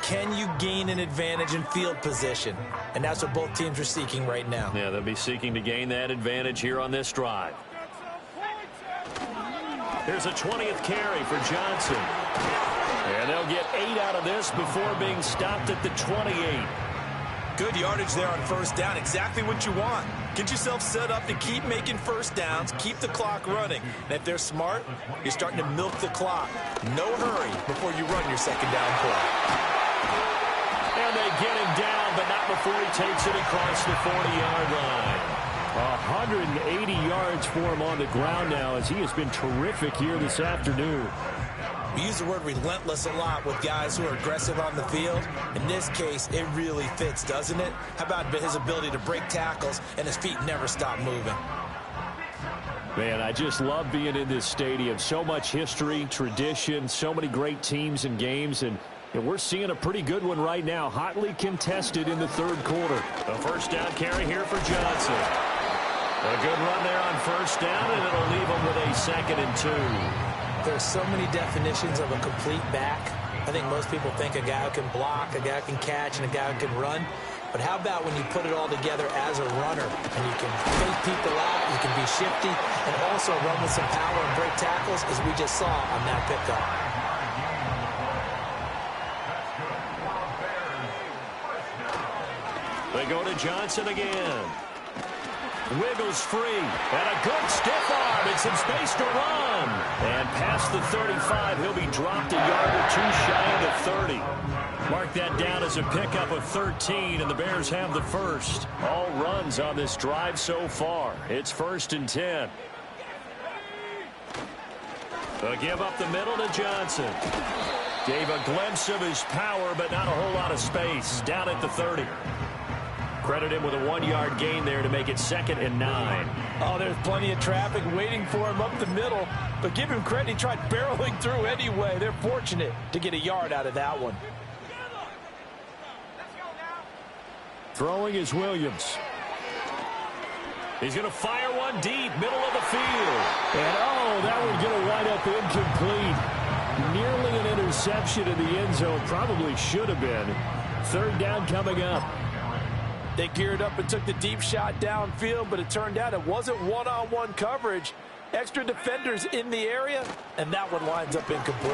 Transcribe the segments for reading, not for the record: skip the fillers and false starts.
can you gain an advantage in field position? And that's what both teams are seeking right now. Yeah, they'll be seeking to gain that advantage here on this drive. Here's a 20th carry for Johnson. And they'll get 8 out of this before being stopped at the 28. Good yardage there on first down. Exactly what you want. Get yourself set up to keep making first downs, keep the clock running. And if they're smart, you're starting to milk the clock. No hurry before you run your second down play. And they get him down, but not before he takes it across the 40-yard line. 180 yards for him on the ground now, as he has been terrific here this afternoon. We use the word relentless a lot with guys who are aggressive on the field. In this case, it really fits, doesn't it? How about his ability to break tackles and his feet never stop moving? Man, I just love being in this stadium. So much history, tradition, so many great teams and games, and we're seeing a pretty good one right now, hotly contested in the third quarter. A first down carry here for Johnson. A good run there on first down, and it'll leave him with a 2nd and 2. There's so many definitions of a complete back. I think most people think a guy who can block, a guy who can catch, and a guy who can run. But how about when you put it all together as a runner, and you can fake people out, you can be shifty, and also run with some power and break tackles, as we just saw on that pickup. They go to Johnson again. Wiggles free, and a good stiff arm and some space to run. And past the 35, he'll be dropped a yard or 2 shy of the 30. Mark that down as a pickup of 13, and the Bears have the first. All runs on this drive so far. It's 1st and 10. They'll give up the middle to Johnson. Gave a glimpse of his power, but not a whole lot of space. Down at the 30. Credit him with a 1-yard gain there to make it 2nd and 9. Oh, there's plenty of traffic waiting for him up the middle. But give him credit, he tried barreling through anyway. They're fortunate to get a yard out of that one. Throwing is Williams. He's going to fire one deep, middle of the field. And, oh, that one's going to wind up incomplete. Nearly an interception in the end zone. Probably should have been. 3rd down coming up. They geared up and took the deep shot downfield, but it turned out it wasn't one-on-one coverage. Extra defenders in the area, and that one winds up incomplete.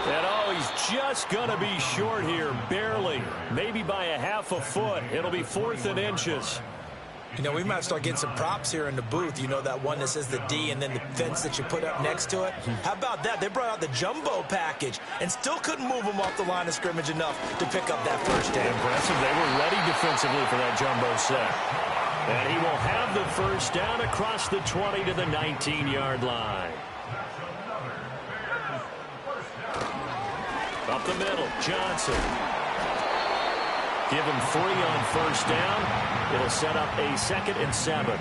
And, oh, he's just going to be short here, barely. Maybe by a half a foot. It'll be 4th and inches. You know, we might start getting some props here in the booth. You know, that one that says the D and then the fence that you put up next to it. How about that? They brought out the jumbo package and still couldn't move him off the line of scrimmage enough to pick up that first down. Impressive. They were ready defensively for that jumbo set. And he will have the first down across the 20 to the 19-yard line. Up the middle, Johnson. Give him 3 on first down. It'll set up a 2nd and 7.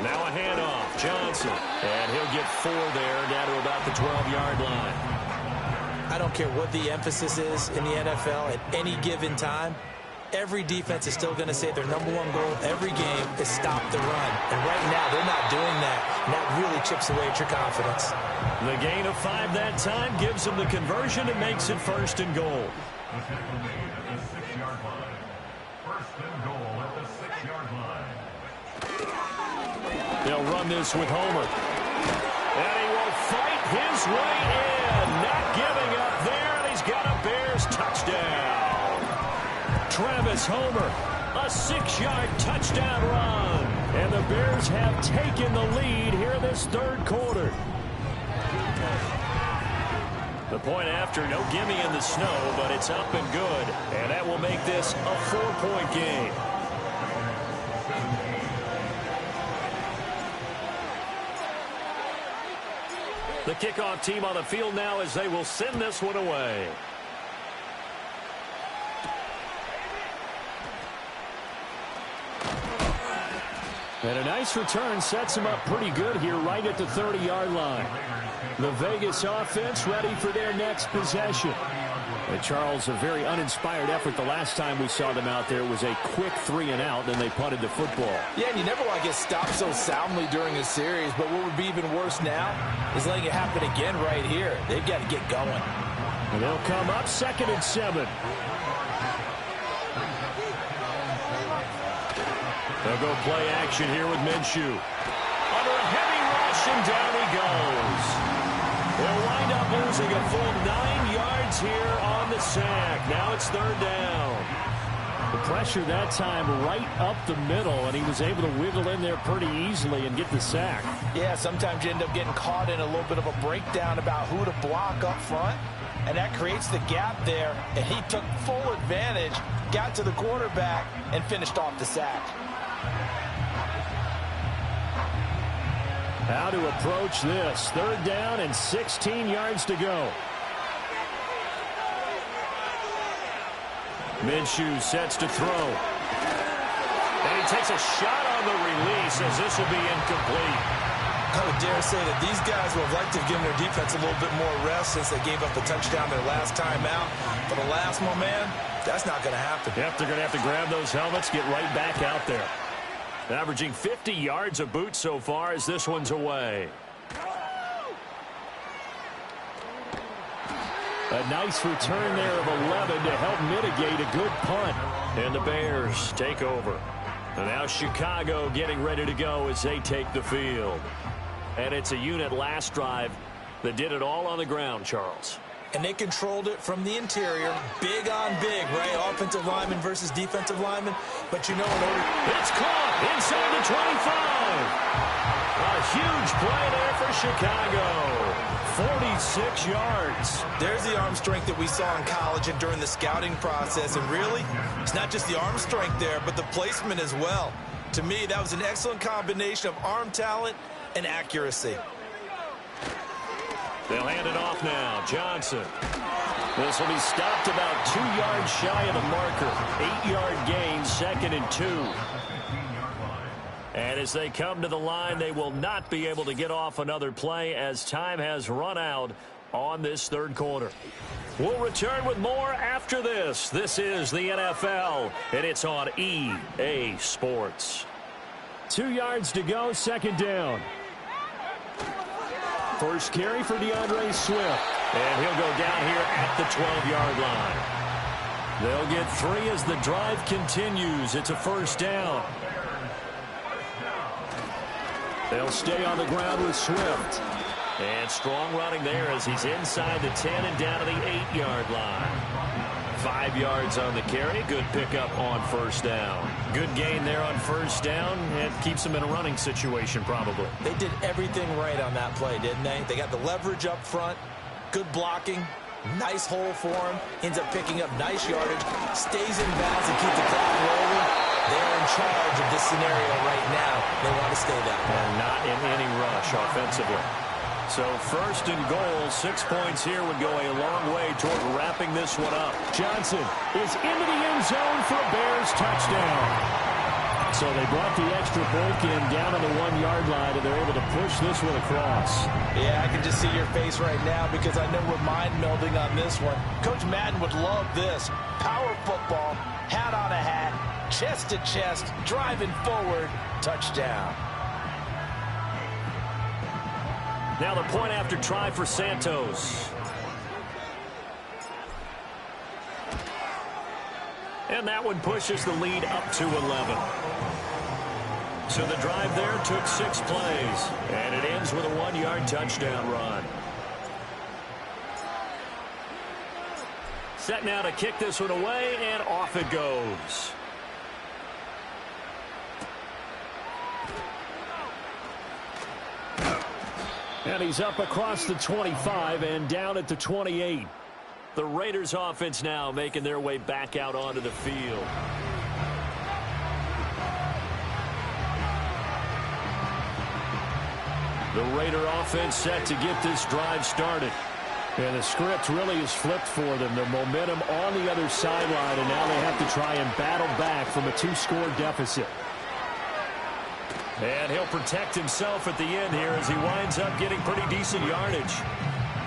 Now a handoff, Johnson. And he'll get 4 there, down to about the 12-yard line. I don't care what the emphasis is in the NFL at any given time. Every defense is still going to say their #1 goal every game is stop the run. And right now, they're not doing that. And that really chips away at your confidence. The gain of 5 that time gives them the conversion and makes it 1st and goal. They'll run this with Homer. And he will fight his way in. Not giving up there, and he's got a Bears touchdown. Travis Homer, a 6-yard touchdown run. And the Bears have taken the lead here in this third quarter. The point after, no gimme in the snow, but it's up and good. And that will make this a 4-point game. The kickoff team on the field now as they will send this one away. And a nice return sets him up pretty good here right at the 30-yard line. The Vegas offense ready for their next possession. Charles, a very uninspired effort the last time we saw them out there. It was a quick 3-and-out, then they punted the football. Yeah, and you never want to get stopped so soundly during a series, but what would be even worse now is letting it happen again right here. They've got to get going. And they'll come up 2nd and 7. They'll go play action here with Minshew. Under a heavy rush, and down he goes. They'll wind up losing a full 9 yards here on the sack. Now it's 3rd down. The pressure that time right up the middle, and he was able to wiggle in there pretty easily and get the sack. Yeah, sometimes you end up getting caught in a little bit of a breakdown about who to block up front, and that creates the gap there, and he took full advantage, got to the quarterback, and finished off the sack. How to approach this. 3rd down and 16 yards to go. Minshew sets to throw. And he takes a shot on the release as this will be incomplete. I would dare say that these guys would have liked to have given their defense a little bit more rest since they gave up the touchdown their last time out. For the last one, man, that's not going to happen. Yep, they're going to have to grab those helmets, get right back out there. Averaging 50 yards a boot so far as this one's away. A nice return there of 11 to help mitigate a good punt. And the Bears take over. And now Chicago getting ready to go as they take the field. And it's a unit last drive that did it all on the ground, Charles. And they controlled it from the interior, big on big, right? Offensive lineman versus defensive lineman. But you know, in order... It's caught inside the 25. A huge play there for Chicago. 46 yards. There's the arm strength that we saw in college and during the scouting process. And really, it's not just the arm strength there, but the placement as well. To me, that was an excellent combination of arm talent and accuracy. They'll hand it off now. Johnson. This will be stopped about 2 yards shy of the marker. 8-yard gain, 2nd and 2. And as they come to the line, they will not be able to get off another play as time has run out on this 3rd quarter. We'll return with more after this. This is the NFL, and it's on EA Sports. 2 yards to go, 2nd down. First carry for DeAndre Swift. And he'll go down here at the 12-yard line. They'll get 3 as the drive continues. It's a 1st down. They'll stay on the ground with Swift. And strong running there as he's inside the 10 and down to the 8-yard line. 5 yards on the carry. Good pickup on 1st down. Good gain there on 1st down. And keeps them in a running situation probably. They did everything right on that play, didn't they? They got the leverage up front. Good blocking. Nice hole for him. Ends up picking up nice yardage. Stays in bounds and keep the clock rolling. They're in charge of this scenario right now. They want to stay that way. And not in any rush offensively. So 1st and goal, 6 points here would go a long way toward wrapping this one up. Johnson is into the end zone for a Bears touchdown. So they brought the extra bulk in down on the 1-yard line, and they're able to push this one across. Yeah, I can just see your face right now because I know we're mind melding on this one. Coach Madden would love this. Power football, hat on a hat, chest to chest, driving forward, touchdown. Now the point after try for Santos. And that one pushes the lead up to 11. So the drive there took 6 plays. And it ends with a 1-yard touchdown run. Set now to kick this one away, and off it goes. And he's up across the 25 and down at the 28. The Raiders offense now making their way back out onto the field. The Raider offense set to get this drive started. And the script really is flipped for them. The momentum on the other sideline, and now they have to try and battle back from a 2-score deficit. And he'll protect himself at the end here as he winds up getting pretty decent yardage.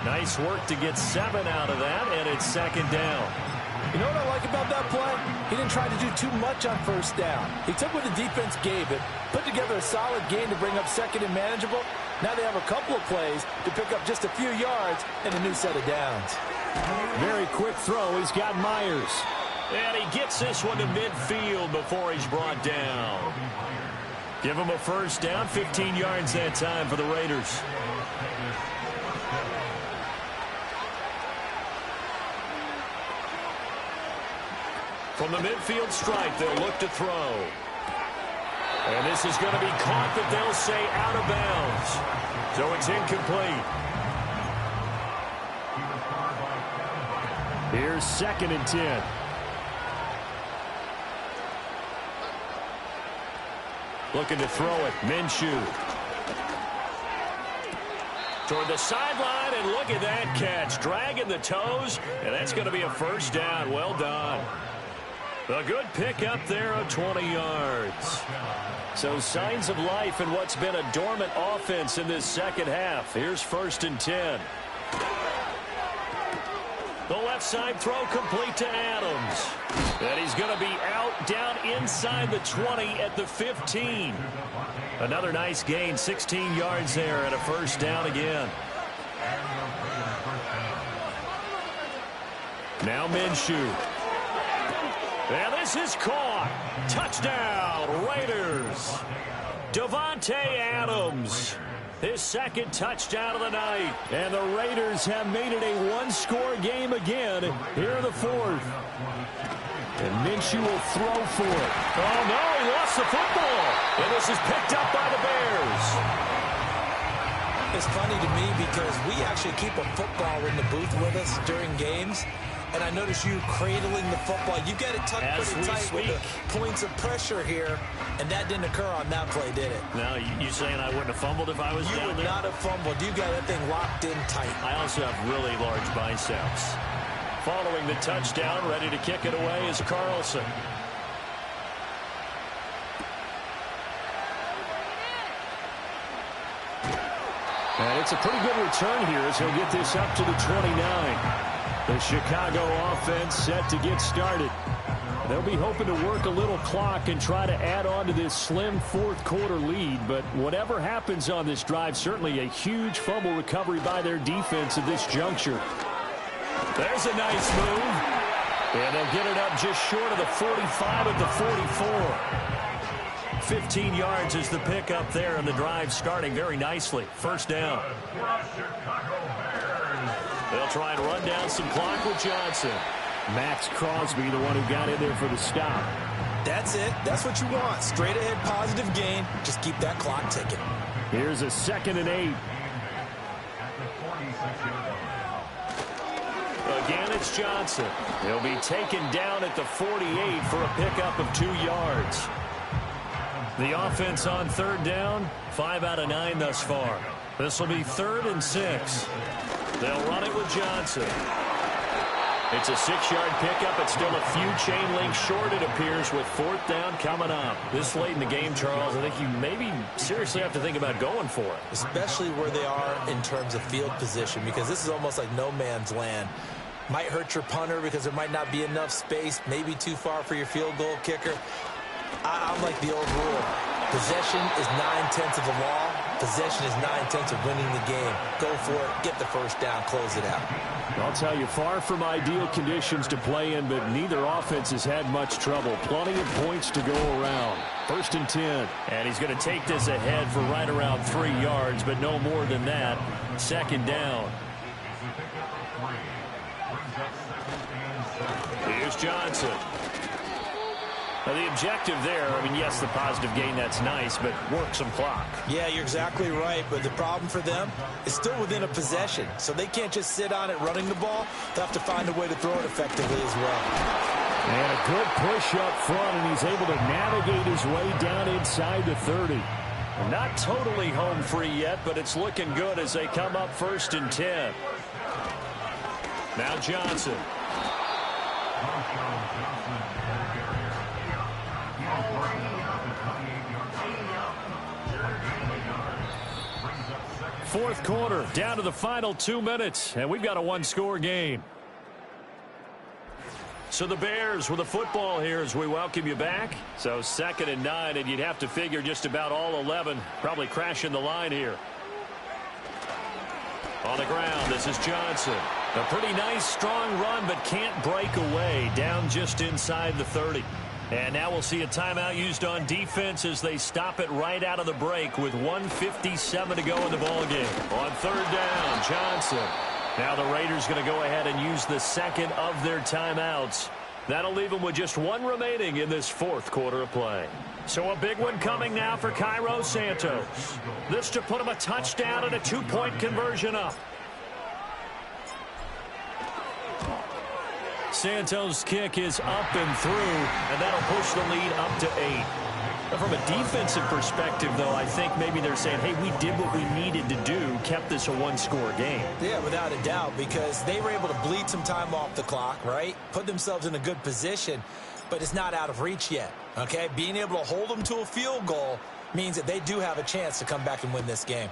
Nice work to get 7 out of that, and it's second down. You know what I like about that play? He didn't try to do too much on first down. He took what the defense gave it, put together a solid gain to bring up second and manageable. Now they have a couple of plays to pick up just a few yards and a new set of downs. Very quick throw. He's got Myers. And he gets this one to midfield before he's brought down. Give him a first down, 15 yards that time for the Raiders. From the midfield stripe, they'll look to throw. And this is going to be caught, but they'll say out of bounds. So it's incomplete. Here's second and 10. Looking to throw it. Minshew. Toward the sideline, and look at that catch. Dragging the toes, and that's going to be a first down. Well done. A good pickup there of 20 yards. So signs of life in what's been a dormant offense in this second half. Here's first and 10. The left side throw complete to Adams. And he's going to be out down inside the 20 at the 15. Another nice gain, 16 yards there and a first down again. Now Minshew. And this is caught. Touchdown, Raiders. Davante Adams. His second touchdown of the night. And the Raiders have made it a one-score game again here in the fourth. And Minshew will throw for it. Oh, no, he lost the football. And this is picked up by the Bears. It's funny to me because we actually keep a football in the booth with us during games. And I notice you cradling the football. You got it tucked pretty tight with the points of pressure here. And that didn't occur on that play, did it? No, you saying I wouldn't have fumbled if I was down there? You would not have fumbled. You got that thing locked in tight. I also have really large biceps. Following the touchdown, ready to kick it away is Carlson. And it's a pretty good return here as he'll get this up to the 29. The Chicago offense set to get started. They'll be hoping to work a little clock and try to add on to this slim fourth quarter lead. But whatever happens on this drive, certainly a huge fumble recovery by their defense at this juncture. There's a nice move. And they'll get it up just short of the 45 at the 44. 15 yards is the pickup there, and the drive starting very nicely. First down. They'll try and run down some clock with Johnson. Max Crosby, the one who got in there for the stop. That's it. That's what you want. Straight ahead, positive gain. Just keep that clock ticking. Here's a 2nd and 8. Again, it's Johnson. He'll be taken down at the 48 for a pickup of 2 yards. The offense on third down, 5 out of 9 thus far. This will be 3rd and 6. They'll run it with Johnson. It's a 6-yard pickup. It's still a few chain links short, it appears, with 4th down coming up. This late in the game, Charles, I think you maybe seriously have to think about going for it. Especially where they are in terms of field position, because this is almost like no man's land. Might hurt your punter because there might not be enough space, maybe too far for your field goal kicker. I'm like the old rule. Possession is 9/10 of the law. Possession is 9/10 of winning the game. Go for it. Get the first down. Close it out. I'll tell you, far from ideal conditions to play in, but neither offense has had much trouble. Plenty of points to go around. 1st and 10. And he's going to take this ahead for right around 3 yards, but no more than that. 2nd down. Here's Johnson. Now the objective there, I mean, yes, the positive gain, that's nice, but work some clock. Yeah, you're exactly right, but the problem for them is still within a possession, so they can't just sit on it running the ball. They'll have to find a way to throw it effectively as well. And a good push up front, and he's able to navigate his way down inside the 30. Not totally home free yet, but it's looking good as they come up 1st and 10. Now Johnson. Fourth quarter, down to the final 2 minutes, and we've got a one-score game. So the Bears with the football here as we welcome you back. So 2nd and 9, and you'd have to figure just about all 11 probably crashing the line here. On the ground, this is Johnson. A pretty nice, strong run, but can't break away. Down just inside the 30. And now we'll see a timeout used on defense as they stop it right out of the break with 1:57 to go in the ballgame. On 3rd down, Johnson. Now the Raiders going to go ahead and use the second of their timeouts. That'll leave them with just one remaining in this fourth quarter of play. So a big one coming now for Cairo Santos. This to put him a touchdown and a 2-point conversion up. Santos' kick is up and through, and that'll push the lead up to 8. But from a defensive perspective, though, I think maybe they're saying, hey, we did what we needed to do, kept this a one-score game. Yeah, without a doubt, because they were able to bleed some time off the clock, right? Put themselves in a good position, but it's not out of reach yet, okay? Being able to hold them to a field goal means that they do have a chance to come back and win this game.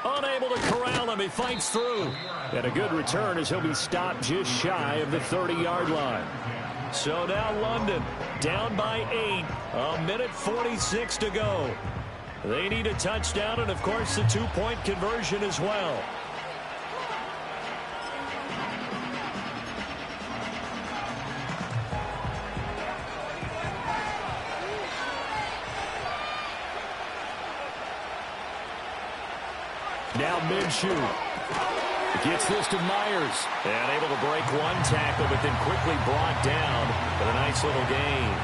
Unable to corral him. He fights through. And a good return as he'll be stopped just shy of the 30-yard line. So now London down by 8. 1:46 to go. They need a touchdown and, of course, the 2-point conversion as well. Now Minshew gets this to Myers. And able to break one tackle, but then quickly brought down with a nice little gain.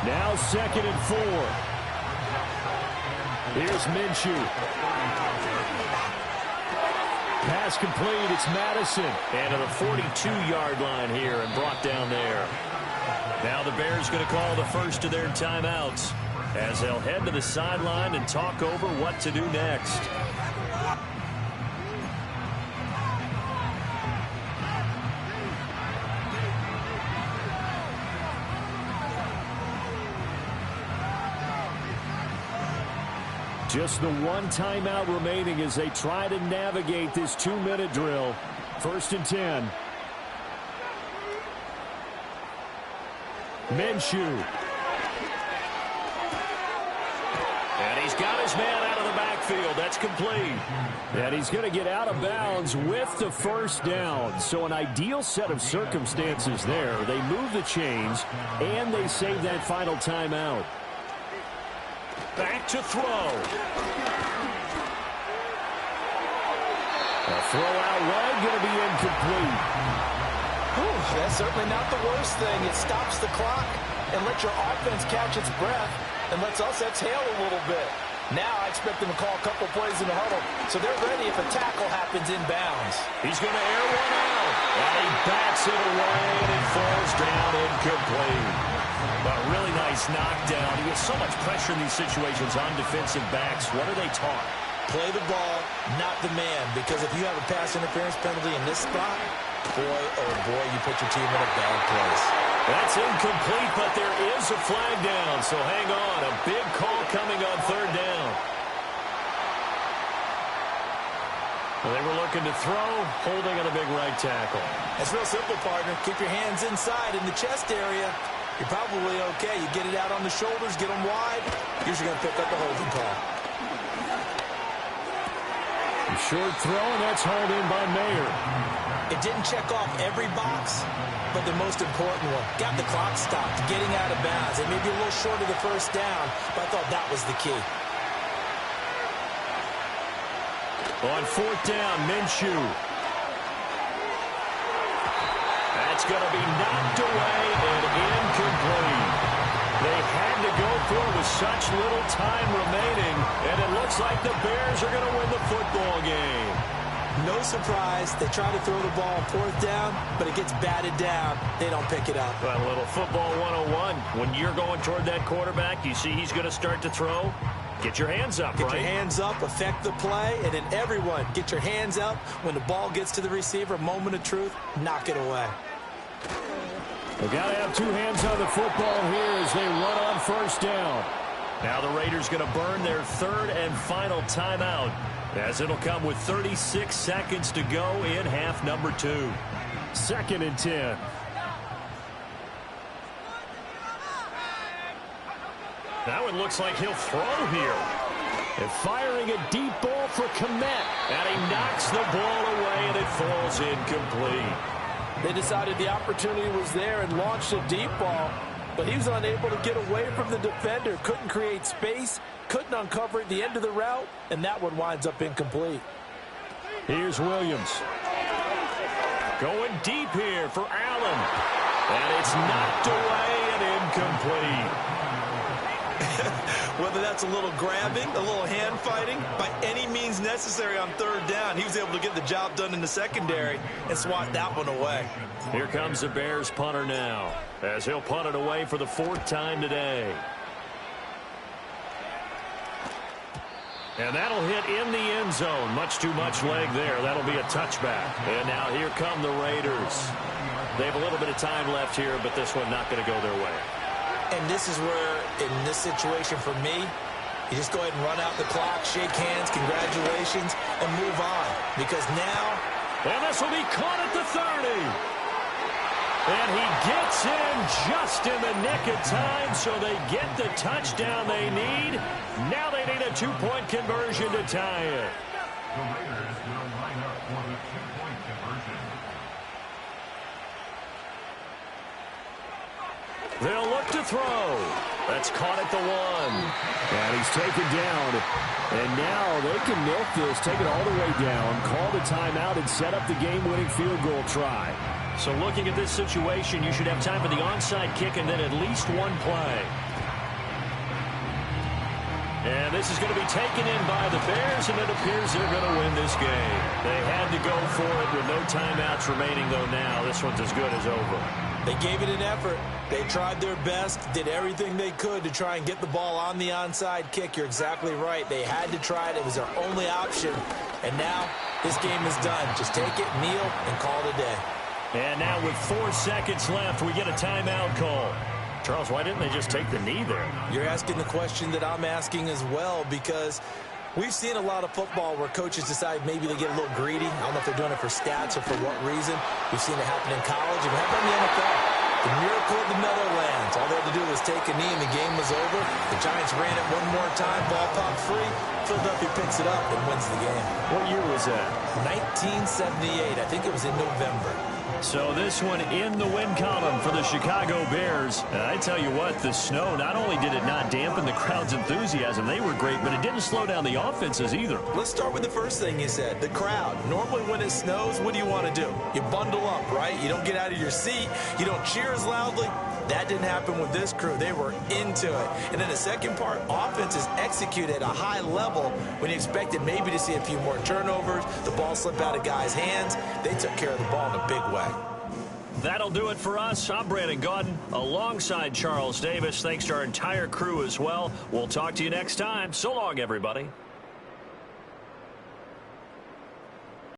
Now 2nd and 4. Here's Minshew. Pass complete. It's Madison. And to the 42-yard line here and brought down there. Now the Bears going to call the first of their timeouts as they'll head to the sideline and talk over what to do next. Just the one timeout remaining as they try to navigate this 2-minute drill. 1st and 10. Minshew. And he's got his man out of the backfield. That's complete. And he's going to get out of bounds with the first down. So an ideal set of circumstances there. They move the chains, and they save that final timeout. Back to throw. A throw out wide, going to be incomplete. Whew, that's certainly not the worst thing. It stops the clock and lets your offense catch its breath and lets us exhale a little bit. Now I expect them to call a couple plays in the huddle, so they're ready if a tackle happens inbounds. He's going to air one out, and he bats it away, and it falls down incomplete. A really nice knockdown. You get so much pressure in these situations on defensive backs. What are they taught? Play the ball, not the man, because if you have a pass interference penalty in this spot, boy, oh boy, you put your team in a bad place. That's incomplete, but there is a flag down, so hang on. A big call coming on 3rd down. Well, they were looking to throw, holding on a big right tackle. It's real simple, partner. Keep your hands inside in the chest area. You're probably okay. You get it out on the shoulders, get them wide. Usually going to pick up a holding call. A short throw, and that's hauled in by Mayer. It didn't check off every box, but the most important one. Got the clock stopped, getting out of bounds. It may be a little short of the first down, but I thought that was the key. On 4th down, Minshew. That's going to be knocked away and incomplete. They had to go for it with such little time remaining, and it looks like the Bears are going to win the football game. No surprise. They try to throw the ball on 4th down, but it gets batted down. They don't pick it up. Well, a little football 101. When you're going toward that quarterback, you see he's going to start to throw. Get your hands up, Get your hands up, affect the play, and then everyone get your hands up. When the ball gets to the receiver, moment of truth, knock it away. We've got to have two hands on the football here as they run on 1st down. Now the Raiders going to burn their third and final timeout, as it'll come with 36 seconds to go in half number 2. 2nd and 10. Now it looks like he'll throw here. And firing a deep ball for Kmet. And he knocks the ball away, and it falls incomplete. They decided the opportunity was there and launched a deep ball, but he was unable to get away from the defender. Couldn't create space, couldn't uncover at the end of the route, and that one winds up incomplete. Here's Williams. Going deep here for Allen. And it's knocked away and incomplete. Whether that's a little grabbing, a little hand fighting, by any means necessary on 3rd down, he was able to get the job done in the secondary and swat that one away. Here comes the Bears punter now, as he'll punt it away for the 4th time today. And that'll hit in the end zone. Much too much leg there. That'll be a touchback. And now here come the Raiders. They have a little bit of time left here, but this one not going to go their way. And this is where, in this situation for me, you just go ahead and run out the clock, shake hands, congratulations, and move on. Because now... And this will be caught at the 30. And he gets in just in the nick of time, so they get the touchdown they need. Now they need a 2-point conversion to tie it. The Raiders will line up for the 2-point conversion. They'll look to throw. That's caught at the 1. And he's taken down. And now they can milk this, take it all the way down, call the timeout, and set up the game-winning field goal try. So looking at this situation, you should have time for the onside kick and then at least one play. And this is going to be taken in by the Bears, and it appears they're going to win this game. They had to go for it with no timeouts remaining, though now this one's as good as over. They gave it an effort. They tried their best, did everything they could to try and get the ball on the onside kick. You're exactly right. They had to try it. It was their only option. And now this game is done. Just take it, kneel, and call it a day. And now with 4 seconds left, we get a timeout call. Charles, why didn't they just take the knee there? You're asking the question that I'm asking as well, because we've seen a lot of football where coaches decide maybe they get a little greedy. I don't know if they're doing it for stats or for what reason. We've seen it happen in college, and we have it in the NFL. The miracle of the Netherlands. All they had to do was take a knee, and the game was over. The Giants ran it one more time. Ball popped free. Philadelphia picks it up and wins the game. What year was that? 1978. I think it was in November. So this one in the win column for the Chicago Bears. And I tell you what, the snow, not only did it not dampen the crowd's enthusiasm, they were great, but it didn't slow down the offenses either. Let's start with the first thing you said, the crowd. Normally when it snows, what do you want to do? You bundle up, right? You don't get out of your seat. You don't cheer as loudly. That didn't happen with this crew. They were into it. And then the second part, offenses execute at a high level when you expected maybe to see a few more turnovers, the ball slip out of guys' hands. They took care of the ball in a big way. That'll do it for us. I'm Brandon Gaudin alongside Charles Davis. Thanks to our entire crew as well. We'll talk to you next time. So long, everybody.